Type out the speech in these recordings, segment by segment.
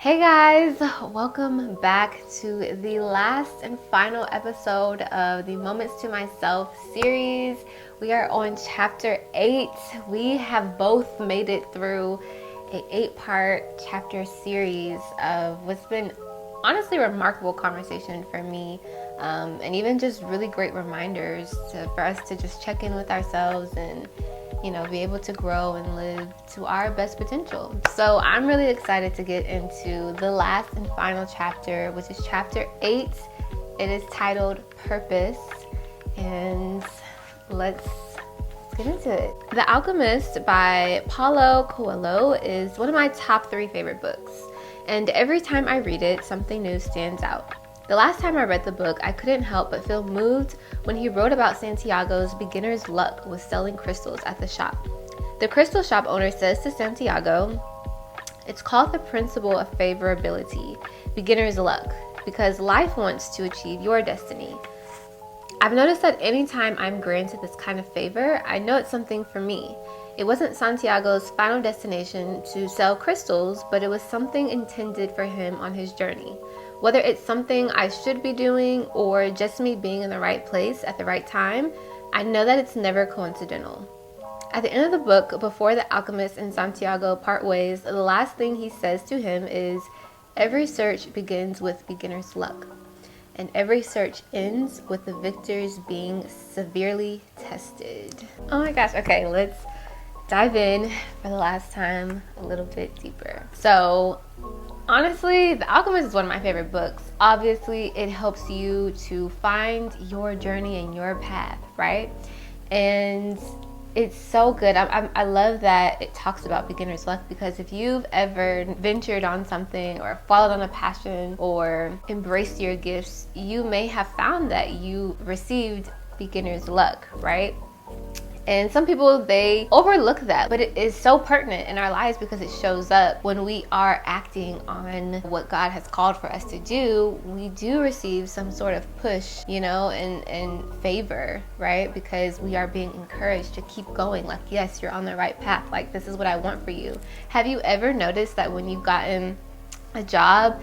Hey guys, welcome back to the last and final episode of the Moments to Myself series. We are on chapter 8. We have both made it through an 8-part chapter series of what's been honestly a remarkable conversation for me, and even just really great reminders for us to just check in with ourselves and be able to grow and live to our best potential. So I'm really excited to get into the last and final chapter, which is chapter 8. It is titled Purpose, and let's get into it. The Alchemist by Paulo Coelho is one of my top 3 favorite books, and every time I read it, something new stands out. The last time I read the book, I couldn't help but feel moved when he wrote about Santiago's beginner's luck with selling crystals at the shop. The crystal shop owner says to Santiago, "It's called the principle of favorability, beginner's luck, because life wants to achieve your destiny. I've noticed that anytime I'm granted this kind of favor, I know it's something for me. It wasn't Santiago's final destination to sell crystals, but it was something intended for him on his journey. Whether it's something I should be doing or just me being in the right place at the right time, I know that it's never coincidental." At the end of the book, before the alchemist and Santiago part ways, the last thing he says to him is, "Every search begins with beginner's luck, and every search ends with the victors being severely tested." Oh my gosh, okay, let's dive in for the last time a little bit deeper. So honestly, The Alchemist is one of my favorite books. Obviously, it helps you to find your journey and your path, right? And it's so good. I love that it talks about beginner's luck, because if you've ever ventured on something or followed on a passion or embraced your gifts, you may have found that you received beginner's luck, right? And some people, they overlook that, but it is so pertinent in our lives because it shows up when we are acting on what God has called for us to do. We do receive some sort of push, and favor, right? Because we are being encouraged to keep going. Like, yes, you're on the right path. Like, this is what I want for you. Have you ever noticed that when you've gotten a job,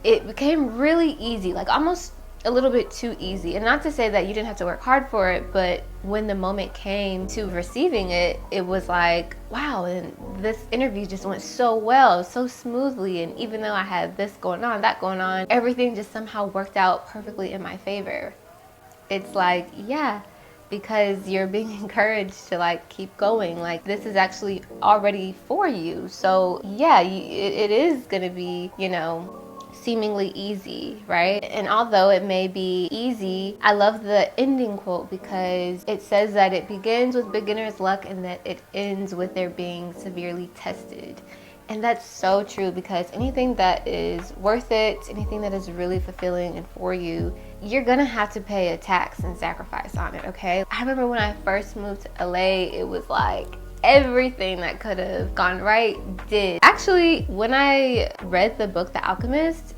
it became really easy, like almost a little bit too easy? And not to say that you didn't have to work hard for it, but when the moment came to receiving it, it was like, wow, and this interview just went so well, so smoothly, and even though I had this going on, that going on, everything just somehow worked out perfectly in my favor. It's like, yeah, because you're being encouraged to like keep going, like this is actually already for you. So yeah, it is gonna be, seemingly easy, right? And although it may be easy, I love the ending quote because it says that it begins with beginner's luck and that it ends with their being severely tested. And that's so true, because anything that is worth it, anything that is really fulfilling and for you, you're gonna have to pay a tax and sacrifice on it, okay? I remember when I first moved to LA, it was like everything that could have gone right did. Actually, when I read the book The Alchemist,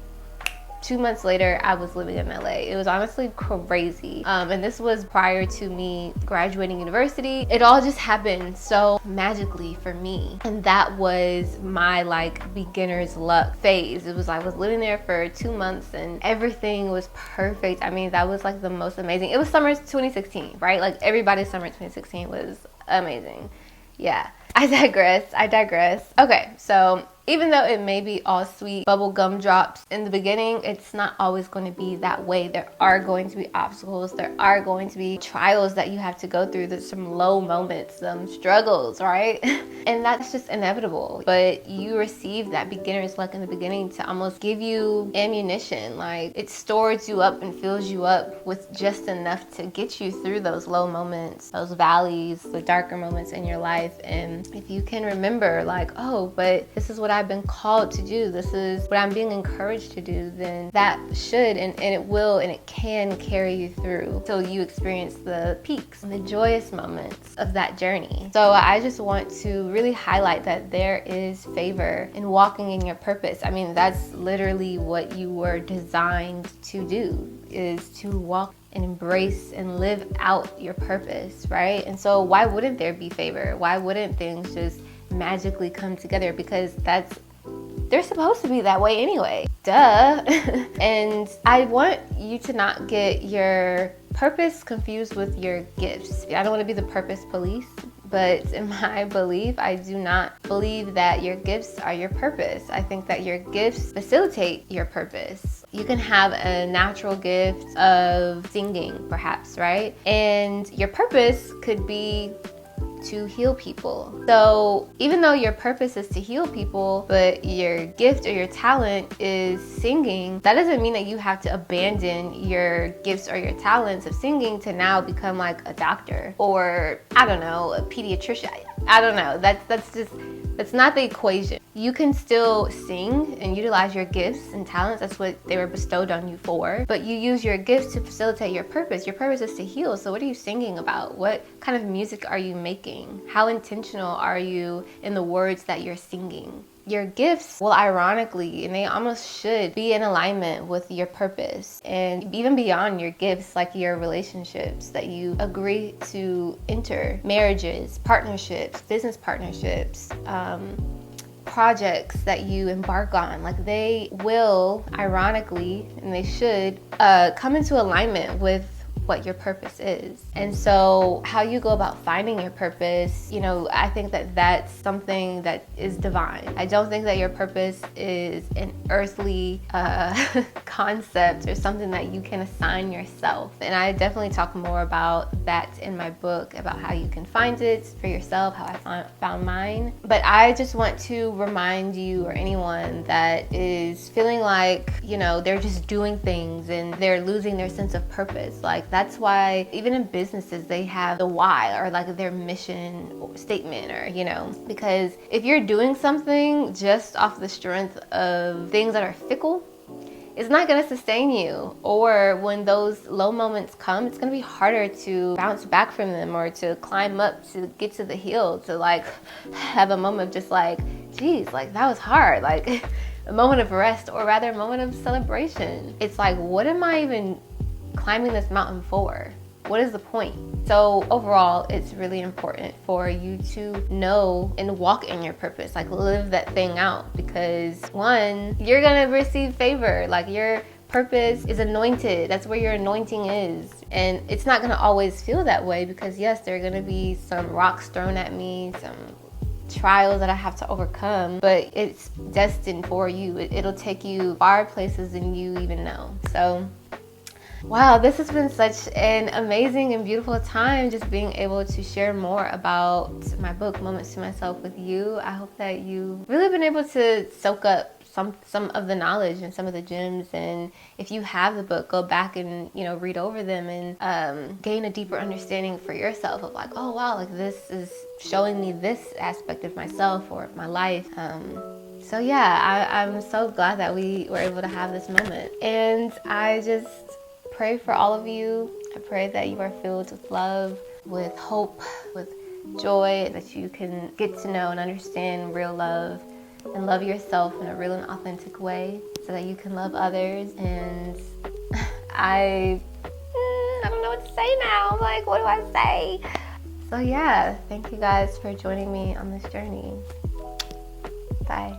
2 months later, I was living in LA. It was honestly crazy. And this was prior to me graduating university. It all just happened so magically for me. And that was my like beginner's luck phase. It was I was living there for 2 months and everything was perfect. I mean, that was like the most amazing. It was summer 2016, right? Like everybody's summer 2016 was amazing. Yeah, I digress. Okay, so even though it may be all sweet bubble gum drops in the beginning, it's not always going to be that way. There are going to be obstacles. There are going to be trials that you have to go through. There's some low moments, some struggles, right? And that's just inevitable. But you receive that beginner's luck in the beginning to almost give you ammunition. Like, it stores you up and fills you up with just enough to get you through those low moments, those valleys, the darker moments in your life. And if you can remember, like, oh, but this is what I've been called to do, this is what I'm being encouraged to do, then that should and it will and it can carry you through till you experience the peaks and the joyous moments of that journey. So I just want to really highlight that there is favor in walking in your purpose. I mean, that's literally what you were designed to do, is to walk and embrace and live out your purpose, right? And so why wouldn't there be favor? Why wouldn't things just magically come together? Because they're supposed to be that way anyway. Duh. And I want you to not get your purpose confused with your gifts. I don't want to be the purpose police, but in my belief, I do not believe that your gifts are your purpose. I think that your gifts facilitate your purpose. You can have a natural gift of singing, perhaps, right? And your purpose could be to heal people. So even though your purpose is to heal people, but your gift or your talent is singing, that doesn't mean that you have to abandon your gifts or your talents of singing to now become like a doctor or, I don't know, a pediatrician. I don't know. That's not the equation. You can still sing and utilize your gifts and talents. That's what they were bestowed on you for. But you use your gifts to facilitate your purpose. Your purpose is to heal. So what are you singing about? What kind of music are you making? How intentional are you in the words that you're singing? Your gifts will ironically, and they almost should, be in alignment with your purpose. And even beyond your gifts, like your relationships that you agree to enter, marriages, partnerships, business partnerships, projects that you embark on, like they will ironically, and they should, come into alignment with what your purpose is. And so how you go about finding your purpose, I think that that's something that is divine. I don't think that your purpose is an earthly concept or something that you can assign yourself. And I definitely talk more about that in my book, about how you can find it for yourself, how I found mine. But I just want to remind you or anyone that is feeling like, they're just doing things and they're losing their sense of purpose. Like, that's why even in businesses, they have the why or like their mission or statement or, because if you're doing something just off the strength of things that are fickle, it's not going to sustain you. Or when those low moments come, it's going to be harder to bounce back from them or to climb up to get to the hill, to like have a moment of just like, geez, like that was hard. Like a moment of rest, or rather a moment of celebration. It's like, what am I even climbing this mountain for? What is the point? So overall, it's really important for you to know and walk in your purpose, like live that thing out, because one, you're gonna receive favor. Like your purpose is anointed. That's where your anointing is. And it's not gonna always feel that way, because yes, there are gonna be some rocks thrown at me, some trials that I have to overcome, but it's destined for you. It'll take you far places than you even know. So wow, this has been such an amazing and beautiful time, just being able to share more about my book, Moments to Myself, with you. I hope that you've really been able to soak up some of the knowledge and some of the gems. And if you have the book, go back and read over them and gain a deeper understanding for yourself of like, oh wow, like this is showing me this aspect of myself or of my life. So yeah, I'm so glad that we were able to have this moment. And I just pray for all of you. I pray that you are filled with love, with hope, with joy, that you can get to know and understand real love and love yourself in a real and authentic way so that you can love others. And I don't know what to say now. Like, what do I say? So yeah, thank you guys for joining me on this journey. Bye.